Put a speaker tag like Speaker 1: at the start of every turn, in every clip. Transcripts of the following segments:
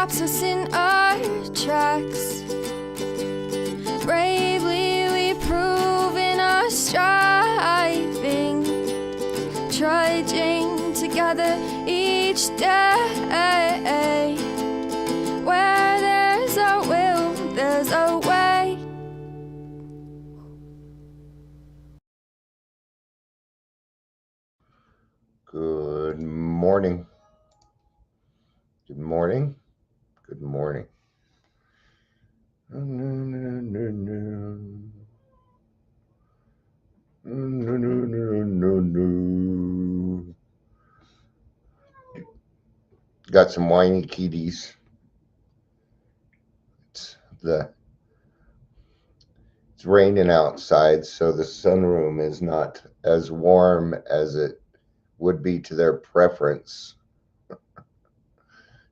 Speaker 1: stops us in our tracks. Bravely we prove in our striving, trudging together each day. Where there's a will, there's a way.
Speaker 2: Good morning. Good morning. Good morning. Got some whiny kitties. It's raining outside, so the sunroom is not as warm as it would be to their preference.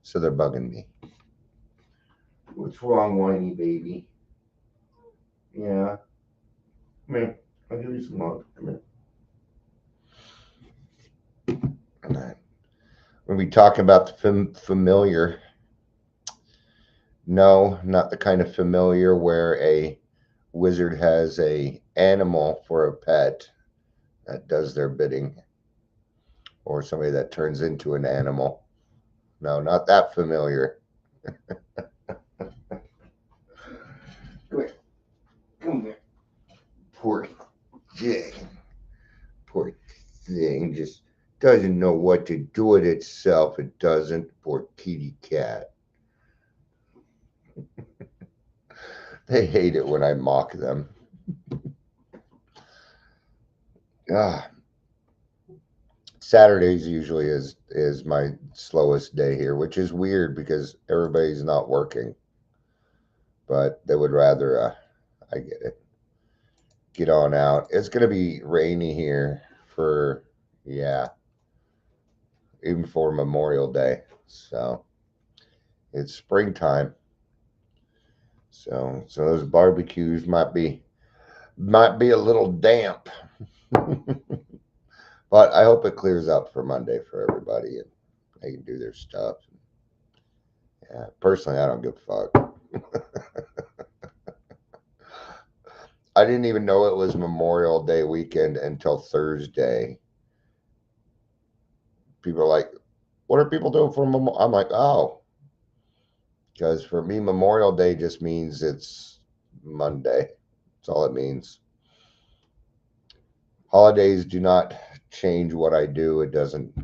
Speaker 2: So they're bugging me. What's wrong, whiny baby? Yeah. Come here. I'll give you some love. Come here. We'll be talking about the familiar. No, not the kind of familiar where a wizard has a animal for a pet that does their bidding, or somebody that turns into an animal. No, not that familiar. Come here. Come here. Poor thing. Poor thing just doesn't know what to do with itself. It doesn't. Poor kitty cat. They hate it when I mock them. Saturdays usually is my slowest day here, which is weird because everybody's not working. But they would rather, I get it, get on out. It's going to be rainy here for, even for Memorial Day. So it's springtime. So those barbecues might be a little damp. But I hope it clears up for Monday for everybody and they can do their stuff. Yeah, personally, I don't give a fuck. I didn't even know it was Memorial Day weekend until Thursday. People are like, what are people doing for Memorial? I'm like, oh. Because for me, Memorial Day just means it's Monday. That's all it means. Holidays do not change what I do. It doesn't,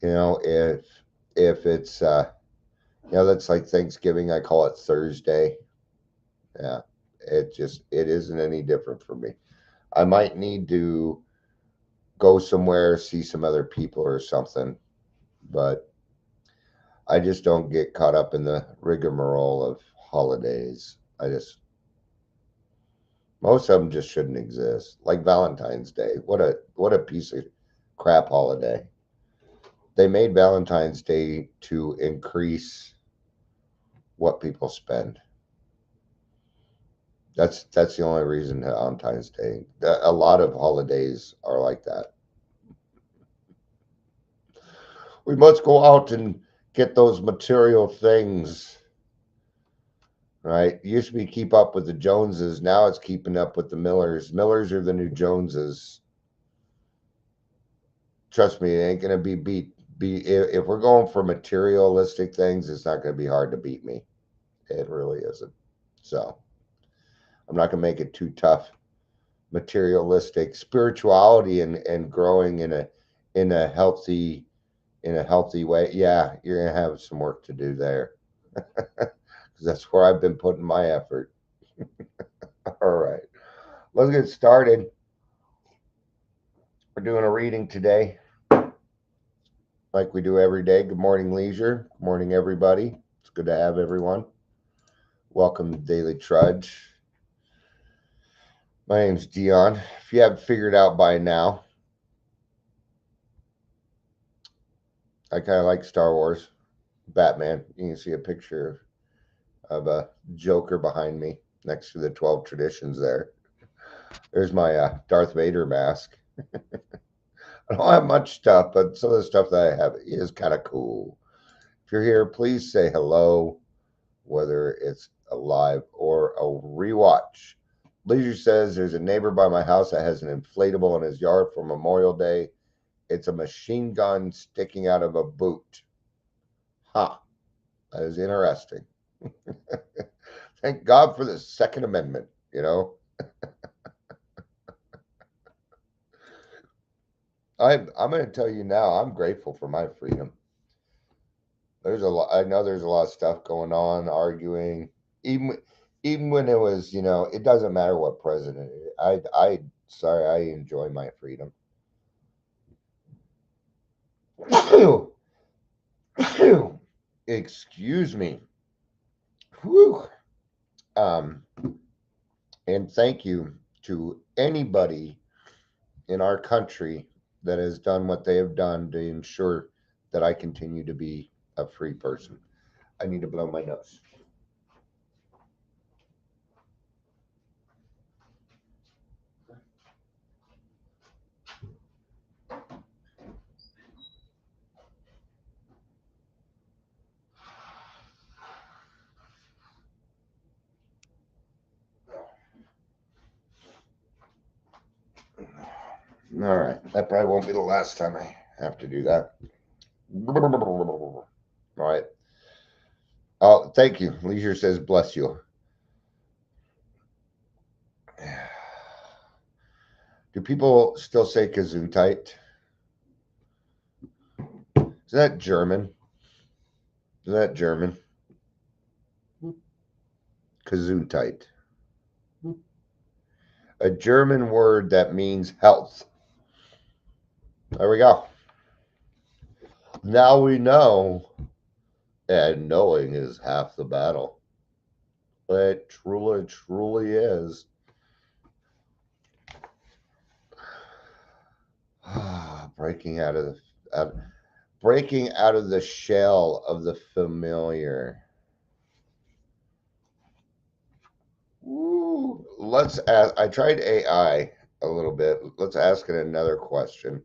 Speaker 2: if it's, that's like Thanksgiving, I call it Thursday. Yeah, it isn't any different for me. I might need to go somewhere, see some other people or something, but I just don't get caught up in the rigmarole of holidays. Most of them just shouldn't exist. Like Valentine's Day. What a piece of crap holiday. They made Valentine's Day to increase what people spend. That's the only reason Valentine's Day. A lot of holidays are like that. We must go out and get those material things. Right? It used to be keep up with the Joneses. Now it's keeping up with the Millers. Millers are the new Joneses. Trust me, it ain't gonna be beat. If we're going for materialistic things, it's not gonna be hard to beat me. It really isn't. So I'm not gonna make it too tough. Materialistic spirituality and growing in a healthy way. Yeah, you're gonna have some work to do there. Because that's where I've been putting my effort. All right, let's get started. We're doing a reading today, like we do every day. Good morning, Leisure. Good morning, everybody. It's good to have everyone. Welcome to Daily Trudge. My name's Dion. If you haven't figured out by now, I kind of like Star Wars. Batman. You can see a picture of a Joker behind me next to the 12 traditions there. There's my Darth Vader mask. I don't have much stuff, but some of the stuff that I have is kind of cool. If you're here, please say hello, whether it's a live or a rewatch. Leisure says there's a neighbor by my house that has an inflatable in his yard for Memorial Day. It's a machine gun sticking out of a boot. Huh. That is interesting. Thank God for the Second Amendment, you know? I'm going to tell you now, I'm grateful for my freedom. There's a lot, I know there's a lot of stuff going on, arguing, even even when it was, it doesn't matter what president. Sorry, I enjoy my freedom. Excuse me. Whew. Um, and thank you to anybody in our country that has done what they have done to ensure that I continue to be a free person. I need to blow my nose. All right. That probably won't be the last time I have to do that. All right. Oh, thank you. Leisure says, bless you. Do people still say Gesundheit? Is that German? Is that German? Gesundheit. A German word that means health. There we go. Now we know, and knowing is half the battle. It truly, truly is. breaking out of breaking out of the shell of the familiar. Ooh, let's ask. I tried AI a little bit. Let's ask it another question.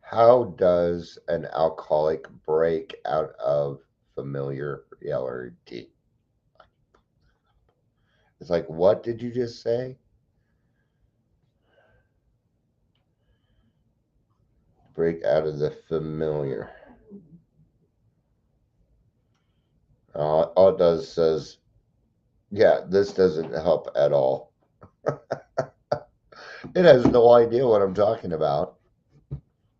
Speaker 2: How does an alcoholic break out of familiarity? It's like, what did you just say? Break out of the familiar. All it does says, yeah, this doesn't help at all. It has no idea what I'm talking about,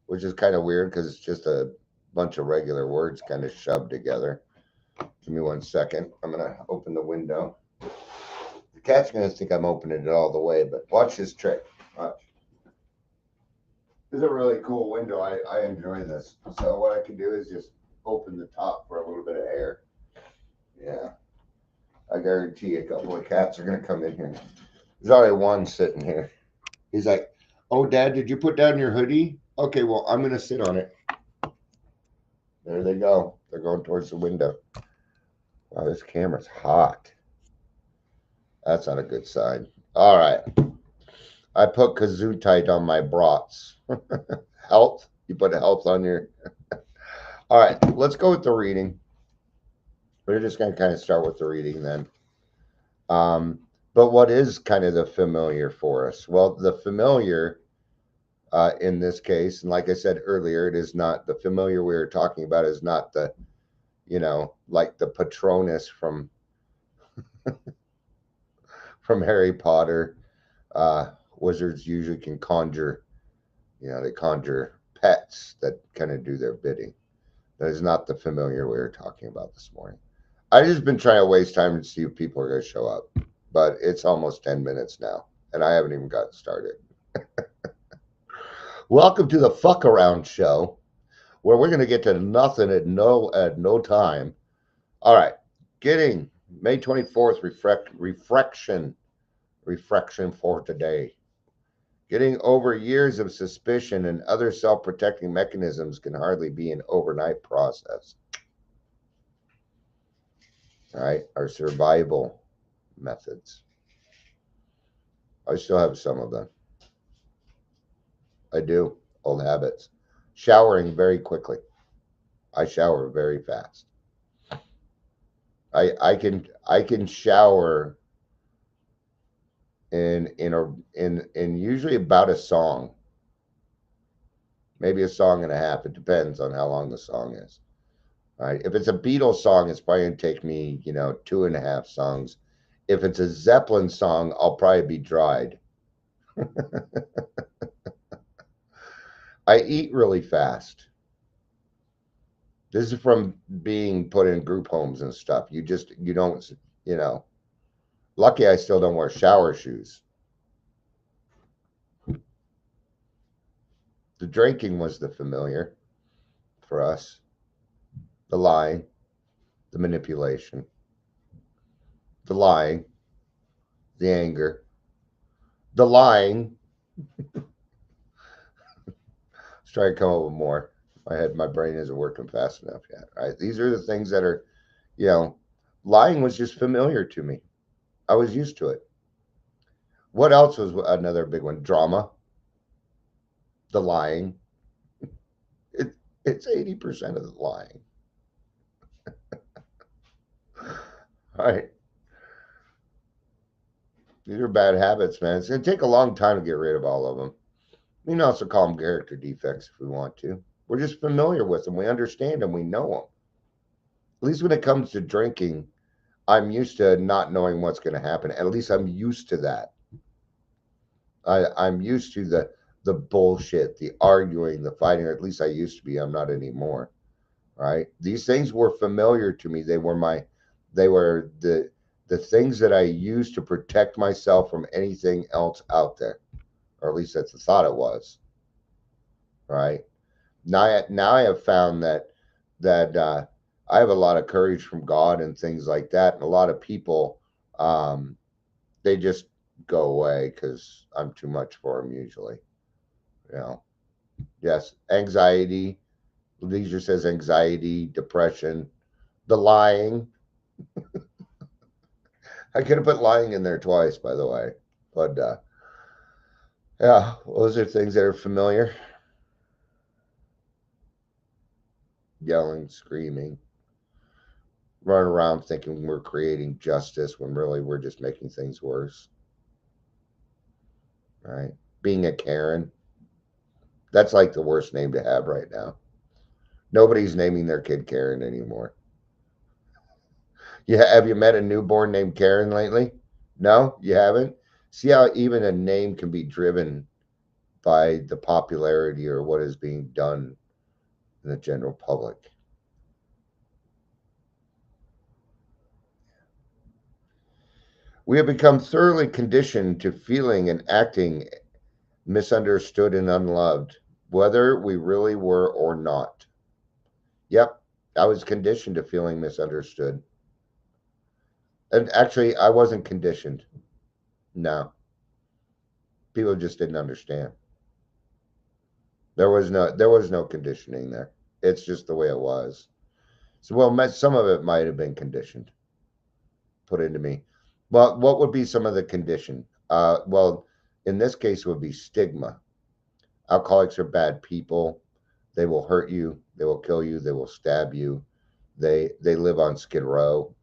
Speaker 2: which is kind of weird because it's just a bunch of regular words kind of shoved together. Give me 1 second. I'm going to open the window. The cat's going to think I'm opening it all the way, but watch this trick. Watch. This is a really cool window. I enjoy this. So what I can do is just open the top for a little bit of air. Yeah. I guarantee a couple of cats are going to come in here. There's already one sitting here. He's like, "Oh, Dad, did you put down your hoodie? Okay, well, I'm going to sit on it." There they go. They're going towards the window. Wow, this camera's hot. That's not a good sign. All right. I put Gesundheit on my brats. Health. You put health on your. All right. Let's go with the reading. We're just going to kind of start with the reading then. But what is kind of the familiar for us? Well, the familiar in this case, and like I said earlier, it is not the familiar we were talking about, is not the, like the Patronus from Harry Potter. Wizards usually can conjure, they conjure pets that kind of do their bidding. That is not the familiar we were talking about this morning. I just been trying to waste time to see if people are going to show up, but it's almost 10 minutes now, and I haven't even gotten started. Welcome to the Fuck Around Show, where we're going to get to nothing at no time. All right, getting May 24th reflection for today. Getting over years of suspicion and other self-protecting mechanisms can hardly be an overnight process. All right, our survival methods. I still have some of them. I do. Old habits. Showering very quickly. I shower very fast. I can shower in usually about a song, maybe a song and a half. It depends on how long the song is. All right. If it's a Beatles song, it's probably gonna take me, 2.5 songs. If it's a Zeppelin song, I'll probably be dried. I eat really fast. This is from being put in group homes and stuff. You don't, you know. Lucky I still don't wear shower shoes. The drinking was the familiar for us. The lying, the manipulation, the lying, the anger, the lying. Let's try to come up with more. My brain isn't working fast enough yet. Right? These are the things that are, you know, lying was just familiar to me. I was used to it. What else was another big one? Drama, the lying. It, it's 80% of the lying. All right. These are bad habits, man. It's going to take a long time to get rid of all of them. We can also call them character defects if we want to. We're just familiar with them. We understand them. We know them. At least when it comes to drinking, I'm used to not knowing what's going to happen. At least I'm used to that. I'm used to the bullshit, the arguing, the fighting, or at least I used to be. I'm not anymore. Right? These things were familiar to me. They were the things that I used to protect myself from anything else out there, or at least that's the thought it was. Right? Now I have found that I have a lot of courage from God and things like that, and a lot of people, um, they just go away because I'm too much for them usually. You know, yes, anxiety. Leisure says anxiety, depression, the lying. I could have put lying in there twice, by the way, but yeah, those are things that are familiar. Yelling, screaming, running around thinking we're creating justice when really we're just making things worse. Right? Being a Karen. That's like the worst name to have right now. Nobody's naming their kid Karen anymore. Yeah, have you met a newborn named Karen lately? No, you haven't? See how even a name can be driven by the popularity or what is being done in the general public. We have become thoroughly conditioned to feeling and acting misunderstood and unloved, whether we really were or not. Yep, I was conditioned to feeling misunderstood. And actually, I wasn't conditioned. No, people just didn't understand. There was no conditioning there. It's just the way it was. So, well, some of it might have been conditioned, put into me. Well, what would be some of the condition? Well, in this case, it would be stigma. Alcoholics are bad people. They will hurt you. They will kill you. They will stab you. They live on Skid Row.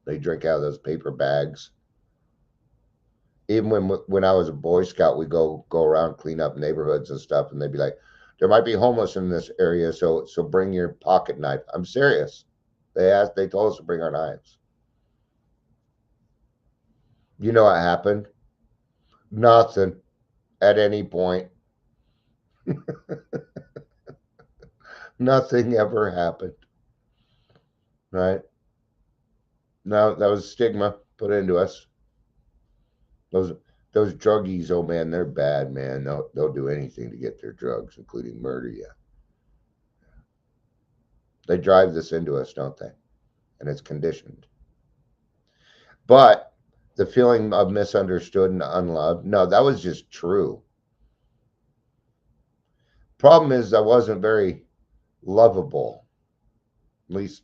Speaker 2: They drink out of those paper bags. Even when I was a Boy Scout, we go around clean up neighborhoods and stuff, and they'd be like, "There might be homeless in this area, so bring your pocket knife." I'm serious. They told us to bring our knives. You know what happened? Nothing at any point. Nothing ever happened. Right? No, that was stigma put into us. Those those druggies, oh man, they're bad, man. They'll do anything to get their drugs, including murder you. They drive this into us, don't they? And it's conditioned. But the feeling of misunderstood and unloved, no, that was just true. Problem is, I wasn't very lovable, at least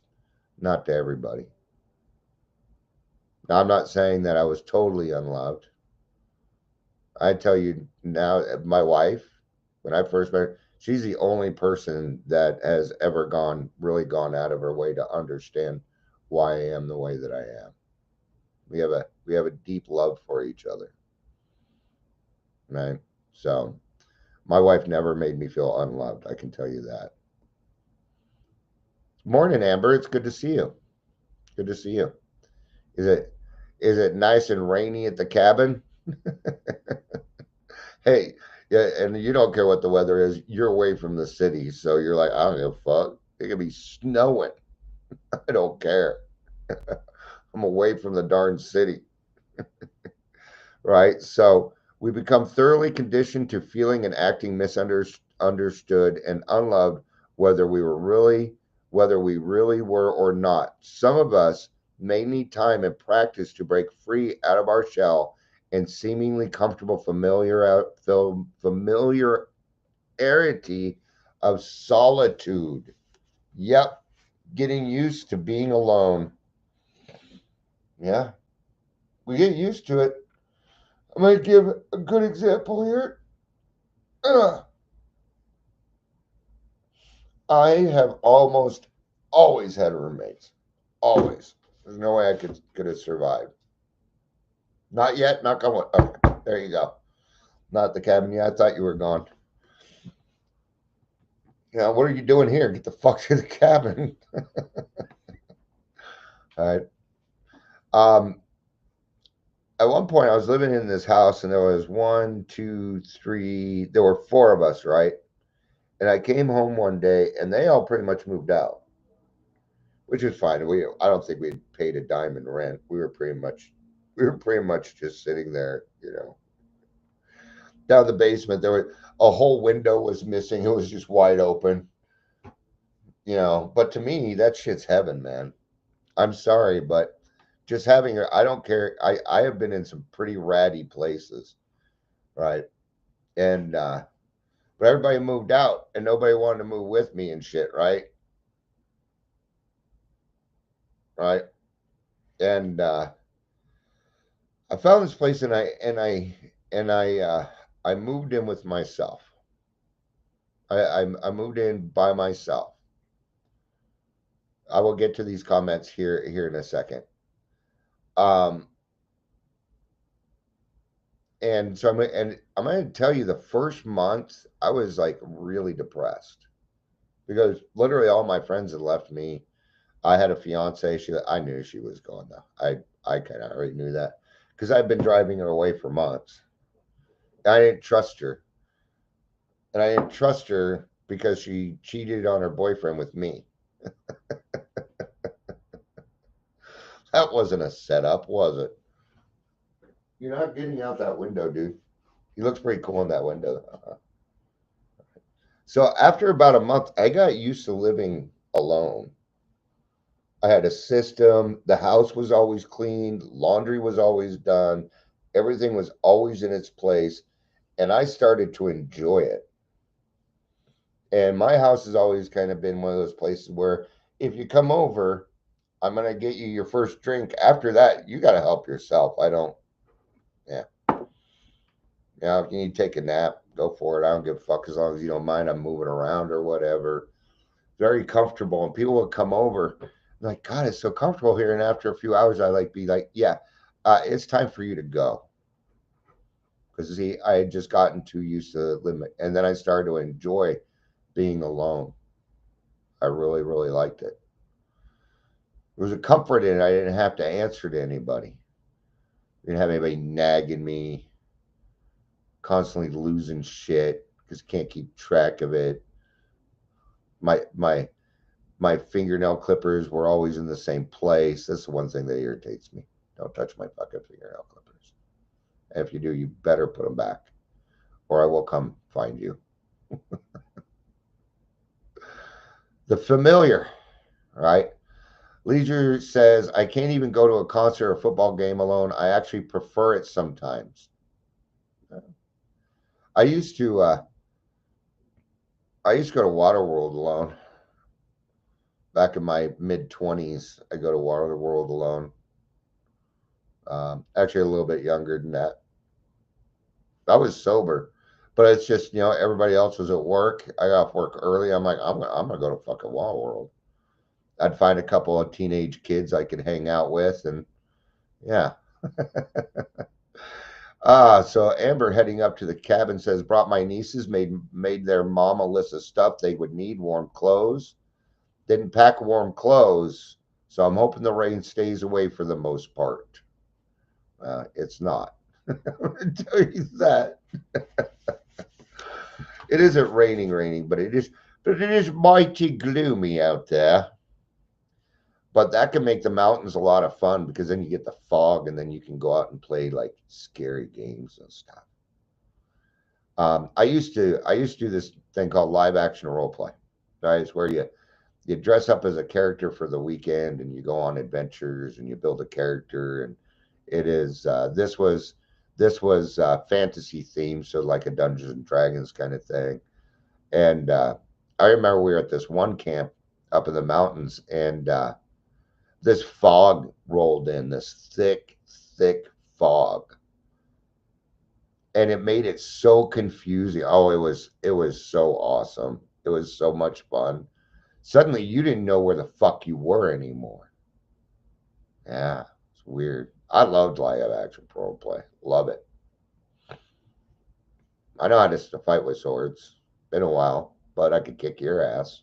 Speaker 2: not to everybody. Now, I'm not saying that I was totally unloved. I tell you now, my wife, when I first met her, She's the only person that has ever really gone out of her way to understand why I am the way that I am. We have a deep love for each other, right? So my wife never made me feel unloved. I can tell you that. Morning, Amber. It's good to see you. Good to see you. Is it nice and rainy at the cabin? Hey, yeah, and you don't care what the weather is. You're away from the city, so you're like, I don't give a fuck. It could be snowing. I don't care. I'm away from the darn city, right? So we become thoroughly conditioned to feeling and acting misunderstood and unloved, whether whether we really were or not. Some of us may need time and practice to break free out of our shell and seemingly comfortable familiarity of solitude. Yep, getting used to being alone. Yeah, we get used to it. I'm going to give a good example here. Ugh. I have almost always had roommates. Always. There's no way I could have survived. Not yet. Knock on wood. Okay, there you go. Not the cabin. Yeah, I thought you were gone. Yeah, what are you doing here? Get the fuck to the cabin. All right. Um, at one point, I was living in this house, and there was one, two, three. There were four of us, right? And I came home one day, and they all pretty much moved out, which is fine. I don't think we paid a dime in rent. We were pretty much just sitting there, down the basement. There were a whole window was missing. It was just wide open, But to me, that shit's heaven, man. I'm sorry, but just having her, I don't care. I have been in some pretty ratty places, right? And but everybody moved out, and nobody wanted to move with me and shit, right? Right? And I found this place, and I moved in with myself. I moved in by myself. I will get to these comments here in a second. Um, and I'm going to tell you, the first month I was like really depressed because literally all my friends had left me. I had a fiance. I knew she was going though. I kind of already knew that because I'd been driving her away for months. I didn't trust her, and I didn't trust her because she cheated on her boyfriend with me. That wasn't a setup, was it? You're not getting out that window, dude. He looks pretty cool in that window. So after about a month, I got used to living alone. I had a system. The house was always cleaned. Laundry was always done. Everything was always in its place. And I started to enjoy it. And my house has always kind of been one of those places where if you come over, I'm going to get you your first drink. After that, you got to help yourself. I don't, yeah. If you need to take a nap, go for it. I don't give a fuck as long as you don't mind I'm moving around or whatever. Very comfortable. And people would come over, like, God, it's so comfortable here. And after a few hours, I be like, yeah, it's time for you to go. Because see, I had just gotten too used to the limit. And then I started to enjoy being alone. I really, really liked it. There was a comfort in it. I didn't have to answer to anybody. I didn't have anybody nagging me, constantly losing shit because can't keep track of it. My fingernail clippers were always in the same place. That's the one thing that irritates me. Don't touch my fucking fingernail clippers. And if you do, you better put them back, or I will come find you. The familiar, right? Leisure says, I can't even go to a concert or football game alone. I actually prefer it sometimes. I used to I used to go to Waterworld alone. Back in my mid 20s, I go to Waterworld alone. Actually, a little bit younger than that. I was sober, But it's just, everybody else was at work. I got off work early. I'm like, I'm gonna go to fucking Wall World. I'd find a couple of teenage kids I could hang out with, and yeah. So Amber heading up to the cabin says, brought my nieces, made their mom a list of stuff they would need, warm clothes. Didn't pack warm clothes, so I'm hoping the rain stays away for the most part. It's not. I'm gonna tell you that. It isn't raining, but it is mighty gloomy out there. But that can make the mountains a lot of fun because then you get the fog and then you can go out and play like scary games and stuff. I used to do this thing called live action role play. Right, it's where you dress up as a character for the weekend and you go on adventures and you build a character, and it is this was fantasy themed, so like a Dungeons and Dragons kind of thing. And I remember we were at this one camp up in the mountains, and this fog rolled in, this thick fog, and it made it so confusing. Oh, it was so awesome. It was so much fun. Suddenly you didn't know where the fuck you were anymore. Yeah, it's weird. I loved live action role play. Love it. I know how to fight with swords. Been a while, but I could kick your ass.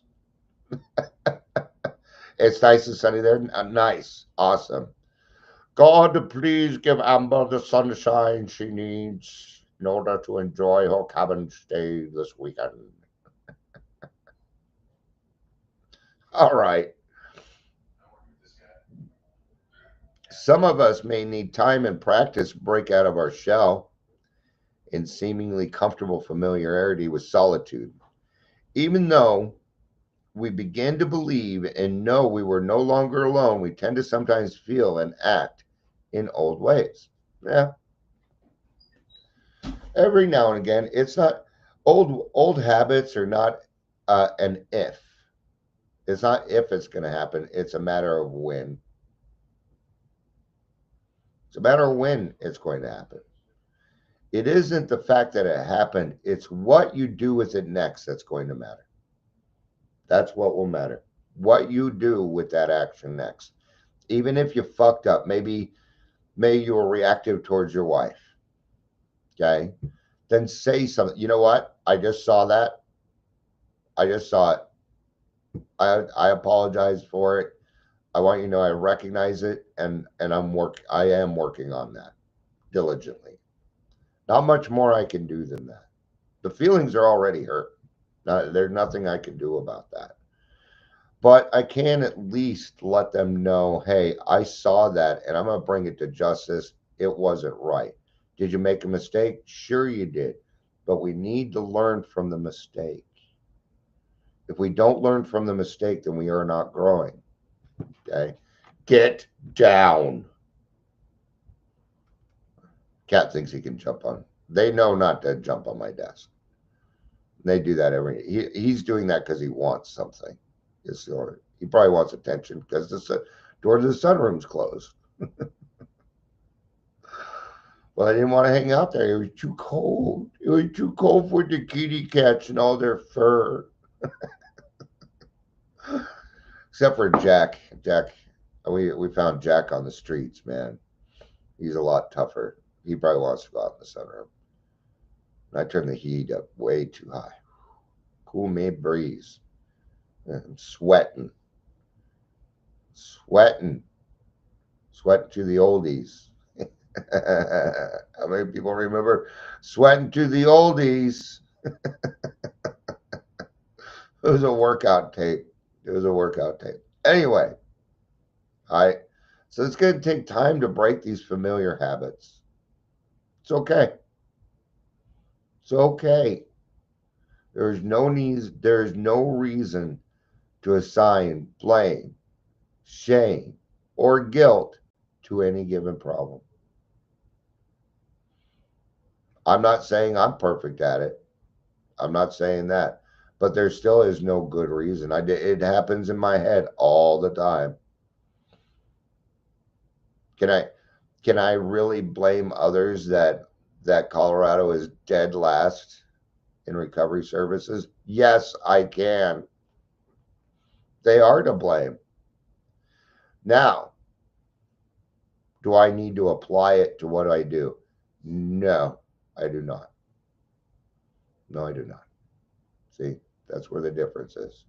Speaker 2: It's nice and sunny there. Nice. Awesome. God, please give Amber the sunshine she needs in order to enjoy her cabin stay this weekend. All right. Some of us may need time and practice to break out of our shell in seemingly comfortable familiarity with solitude. Even though we begin to believe and know we were no longer alone, we tend to sometimes feel and act in old ways. Yeah, every now and again. It's not old habits are not an if. It's not if it's going to happen. It's a matter of when. It's a matter of when it's going to happen. It isn't the fact that it happened. It's what you do with it next that's going to matter. That's what will matter. What you do with that action next. Even if you fucked up, maybe you were reactive towards your wife. Okay. Then say something. You know what? I just saw that. I just saw it. I apologize for it. I want you to know I recognize it, and I am working on that diligently. Not much more I can do than that. The feelings are already hurt. There's nothing I can do about that. But I can at least let them know, hey, I saw that and I'm going to bring it to justice. It wasn't right. Did you make a mistake? Sure, you did. But we need to learn from the mistake. If we don't learn from the mistake, then we are not growing. Okay? Get down. Cat thinks he can jump on. They know not to jump on my desk. They do that he's doing that because he wants something. He probably wants attention because the door to the sunroom's closed. Well, I didn't want to hang out there. It was too cold. It was too cold for the kitty cats and all their fur. Except for Jack. We found Jack on the streets, man. He's a lot tougher. He probably wants to go out in the sunroom. And I turned the heat up way too high. Cool mid breeze. I'm sweating to the oldies. How many people remember sweating to the oldies? It was a workout tape. Anyway, so it's going to take time to break these familiar habits. It's okay. There's no reason to assign blame, shame, or guilt to any given problem. I'm not saying I'm perfect at it. I'm not saying that. But there still is no good reason. It happens in my head all the time. Can I really blame others that Colorado is dead last in recovery services? Yes, I can. They are to blame. Now, do I need to apply it to what I do? No, I do not. No, I do not. See, that's where the difference is.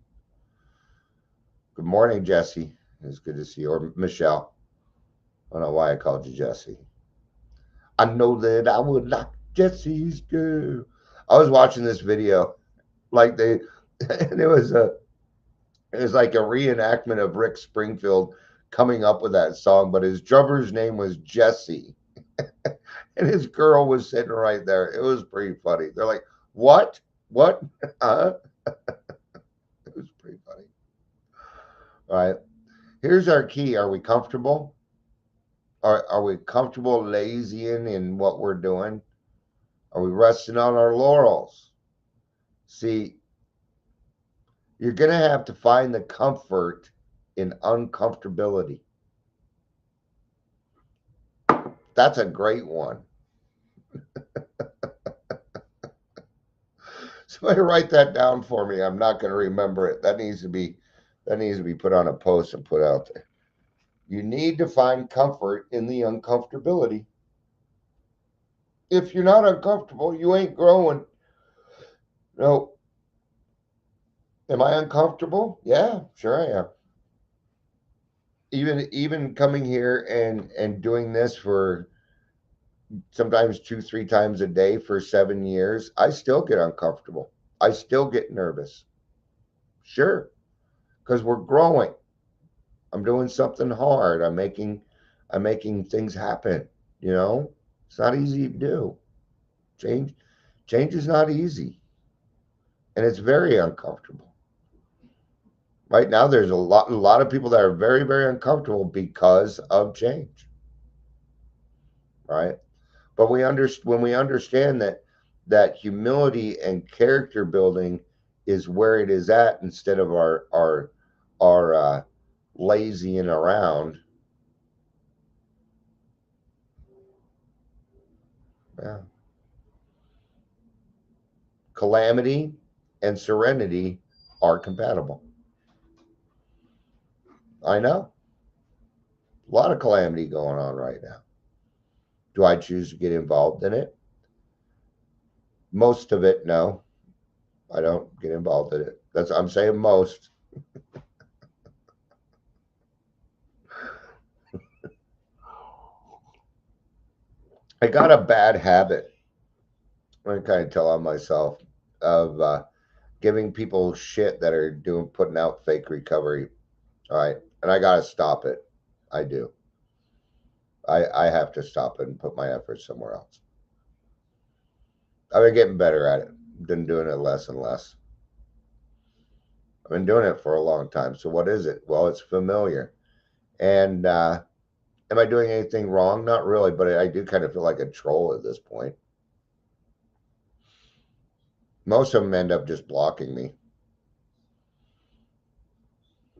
Speaker 2: Good morning, Jesse. It's good to see you. Or Michelle. I don't know why I called you Jesse. I know that I would like Jesse's girl. I was watching this video, like and it was like a reenactment of Rick Springfield coming up with that song, but his drummer's name was Jesse, and his girl was sitting right there. It was pretty funny. They're like, "What? What? It was pretty funny." All right. Here's our key. Are we comfortable? Are we comfortable lazying in what we're doing? Are we resting on our laurels? See, you're going to have to find the comfort in uncomfortability. That's a great one. Somebody write that down for me. I'm not going to remember it. That needs to be put on a post and put out there. You need to find comfort in the uncomfortability. If you're not uncomfortable, you ain't growing. No. Am I uncomfortable? Yeah, sure I am. Even coming here and doing this for sometimes 2, 3 times a day for 7 years, I still get uncomfortable. I still get nervous. Sure, because we're growing. I'm doing something hard. I'm making things happen. You know, it's not easy to do. Change is not easy, and it's very uncomfortable. Right now, there's a lot of people that are very, very uncomfortable because of change. Right, but when we understand that humility and character building is where it is at instead of our lazying around. Yeah. Calamity and serenity are compatible. I know. A lot of calamity going on right now. Do I choose to get involved in it? Most of it, no. I don't get involved in it. I'm saying most. I got a bad habit. I kind of tell on myself of giving people shit that are putting out fake recovery. All right, and I gotta stop it. I do. I have to stop it and put my efforts somewhere else. I've been getting better at it. Been doing it less and less. I've been doing it for a long time. So what is it? Well, it's familiar. And am I doing anything wrong? Not really, but I do kind of feel like a troll at this point. Most of them end up just blocking me.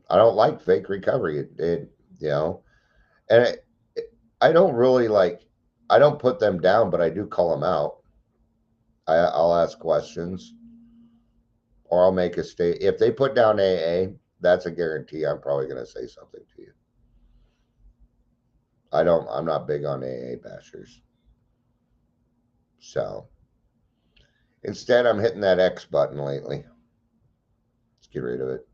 Speaker 2: I don't like fake recovery. You know, and I don't really I don't put them down, but I do call them out. I'll ask questions or I'll make a state. If they put down AA, that's a guarantee I'm probably going to say something to you. I'm not big on AA bashers. So instead, I'm hitting that X button lately. Let's get rid of it.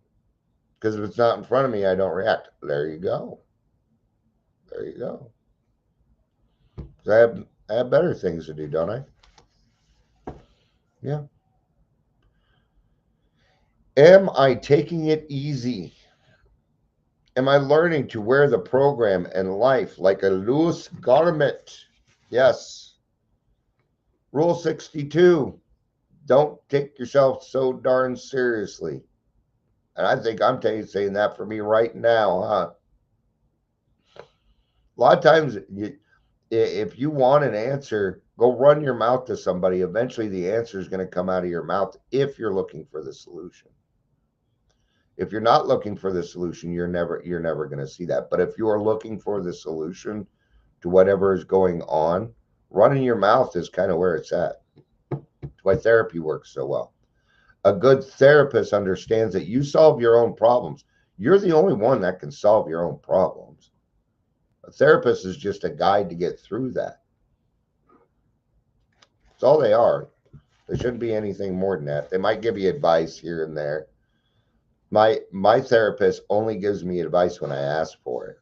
Speaker 2: Because if it's not in front of me, I don't react. There you go. There you go. I have better things to do, don't I? Yeah. Am I taking it easy? Am I learning to wear the program and life like a loose garment? Yes. Rule 62. Don't take yourself so darn seriously. And I think I'm saying that for me right now, huh? A lot of times, if you want an answer, go run your mouth to somebody. Eventually, the answer is going to come out of your mouth if you're looking for the solution. If you're not looking for the solution, you're never going to see that. But if you are looking for the solution to whatever is going on, running your mouth is kind of where it's at, to That's why therapy works so well. A good therapist understands that you solve your own problems. You're the only one that can solve your own problems. A therapist is just a guide to get through that. That's all they are. There shouldn't be anything more than that. They might give you advice here and there. My therapist only gives me advice when I ask for it.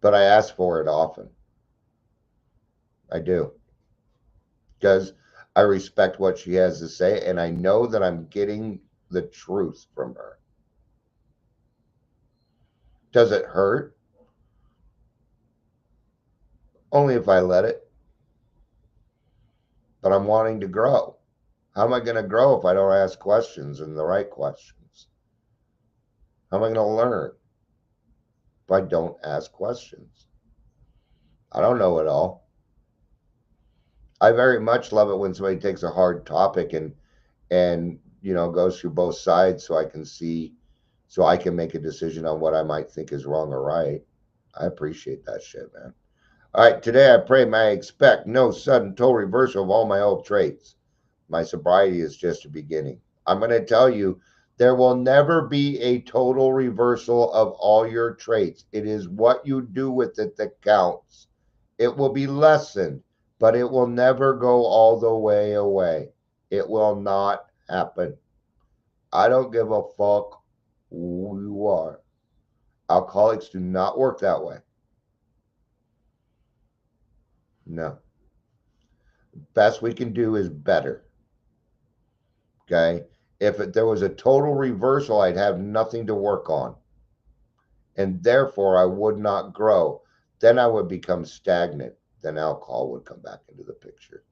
Speaker 2: But I ask for it often. I do. Because I respect what she has to say and I know that I'm getting the truth from her. Does it hurt? Only if I let it. But I'm wanting to grow. How am I going to grow if I don't ask questions and the right questions? How am I going to learn if I don't ask questions? I don't know it all. I very much love it when somebody takes a hard topic and goes through both sides so I can see, so I can make a decision on what I might think is wrong or right. I appreciate that shit, man. All right, today I pray may I expect no sudden total reversal of all my old traits. My sobriety is just a beginning. I'm going to tell you, there will never be a total reversal of all your traits. It is what you do with it that counts. It will be lessened, but it will never go all the way away. It will not happen. I don't give a fuck who you are. Alcoholics do not work that way. No. Best we can do is better. Okay? If there was a total reversal, I'd have nothing to work on. And therefore, I would not grow. Then I would become stagnant. Then alcohol would come back into the picture.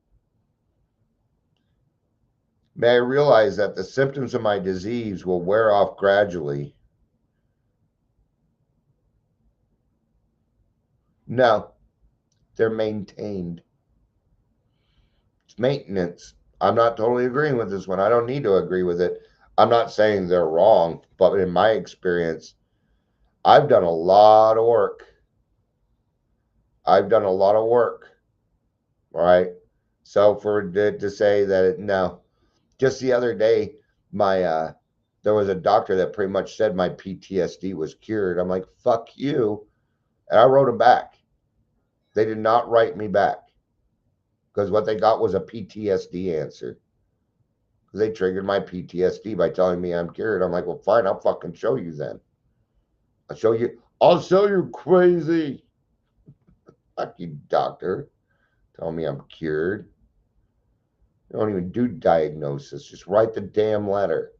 Speaker 2: May I realize that the symptoms of my disease will wear off gradually? No, they're maintained. It's maintenance. I'm not totally agreeing with this one. I don't need to agree with it. I'm not saying they're wrong, but in my experience, I've done a lot of work. I've done a lot of work, right? So for to say that no, just the other day, my there was a doctor that pretty much said my PTSD was cured. I'm like, fuck you, and I wrote them back. They did not write me back because what they got was a PTSD answer. They triggered my PTSD by telling me I'm cured. I'm like, well, fine, I'll fucking show you then. I'll show you. I'll show you crazy. Fuck you, doctor. Tell me I'm cured. You don't even do diagnosis. Just write the damn letter.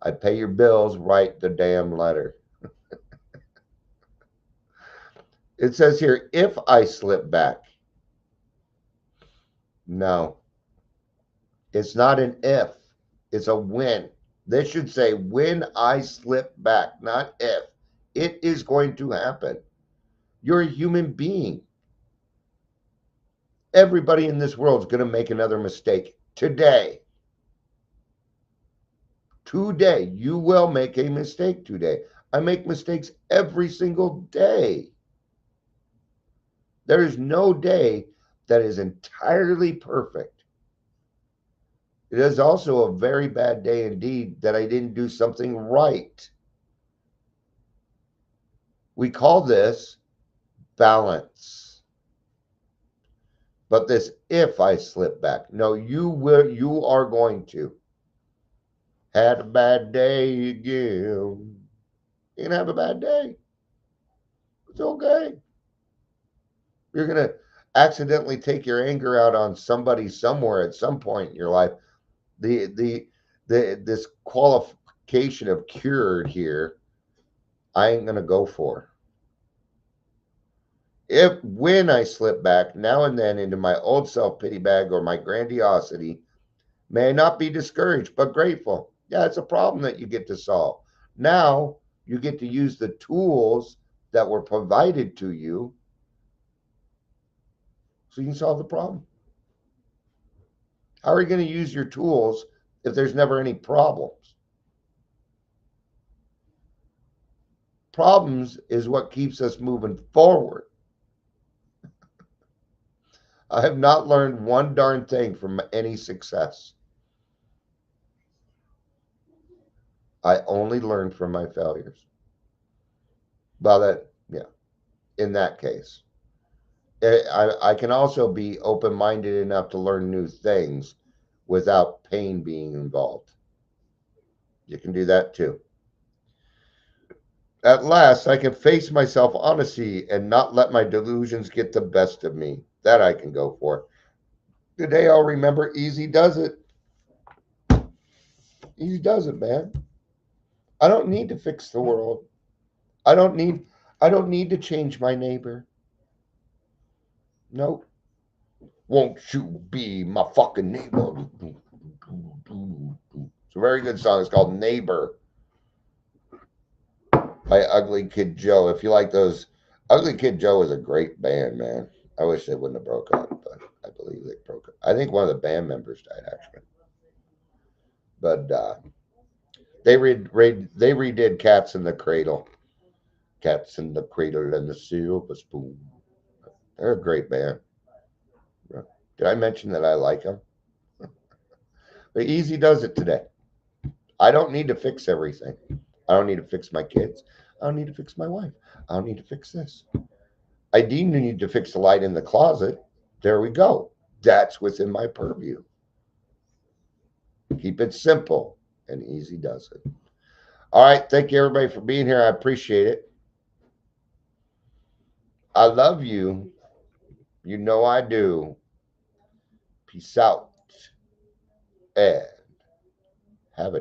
Speaker 2: I pay your bills. Write the damn letter. It says here, if I slip back. No, it's not an if. It's a when. This should say when I slip back, not if. It is going to happen. You're a human being. Everybody in this world is going to make another mistake today. Today, you will make a mistake today. I make mistakes every single day. There is no day that is entirely perfect. It is also a very bad day indeed that I didn't do something right. We call this balance. But this if I slip back. No, you are going to. Had a bad day again. You can have a bad day. It's okay. You're going to accidentally take your anger out on somebody somewhere at some point in your life. This qualification of cured here, I ain't going to go for. If when I slip back now and then into my old self-pity bag or my grandiosity, may I not be discouraged, but grateful. Yeah, it's a problem that you get to solve. Now you get to use the tools that were provided to you so you can solve the problem. How are you going to use your tools if there's never any problems? Problems is what keeps us moving forward. I have not learned one darn thing from any success. I only learned from my failures. Well, yeah, in that case. I can also be open minded enough to learn new things without pain being involved. You can do that too. At last, I can face myself honestly and not let my delusions get the best of me. That I can go for. Today, I'll remember easy does it. Easy does it, man. I don't need to fix the world. I don't need. I don't need to change my neighbor. Nope. Won't you be my fucking neighbor? It's a very good song. It's called Neighbor by Ugly Kid Joe. If you like those, Ugly Kid Joe is a great band, man. I wish they wouldn't have broke up, but I believe they broke up. I think one of the band members died actually, but they redid Cats in the Cradle, Cats in the Cradle and the Silver Spoon. They're a great band. Did I mention that I like them? But Easy does it today. I don't need to fix everything. I don't need to fix my kids. I don't need to fix my wife. I don't need to fix this. I do need to fix the light in the closet. There we go. That's within my purview. Keep it simple, and Easy does it. All right. Thank you, everybody, for being here. I appreciate it. I love you. You know I do. Peace out. And have a